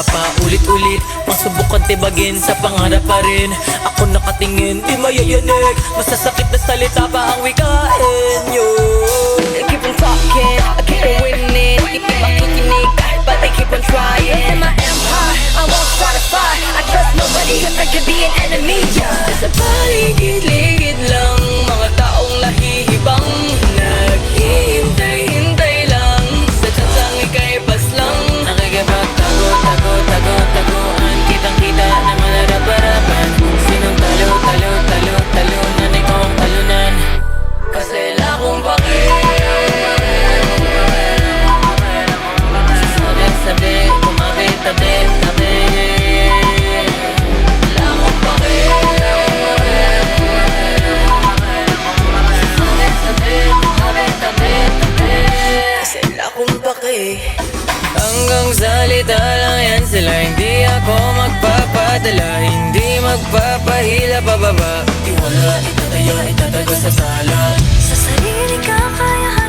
Paulit-ulit, masubukan tibagin sa pangarap pa rin. Ako nakatingin, di mayayanig. Masasakit na salita pa ang wikain nyo. They keep on talking, I keep on winning. Keep on makikinig kahit but they keep on trying. In my empire, I won't try to fight. I trust nobody if I could be an enemy. Sa paligid-ligid lang, mga taong lahihibang naghihintay-hintay lang. Sa tsansang ika'y paslang nakikipagtago-tago-tago-taguan. Kitang-kita na malarap-harapan. Sinong talo-talo-talo-talunan, ikaw ang talunan. Kasi wala akong pake. Sabi-sabi, kumabi-tabi-tabi. Wala akong pake. Sabi-sabi, kumabi-tabi-tabi. Kasi wala akong pake. Hanggang salita lang yan sila. Hindi ako magpapadala, hindi magpapahila pababa. Tiwala, itataya, itatago sa sala. Sa sarili ka kaya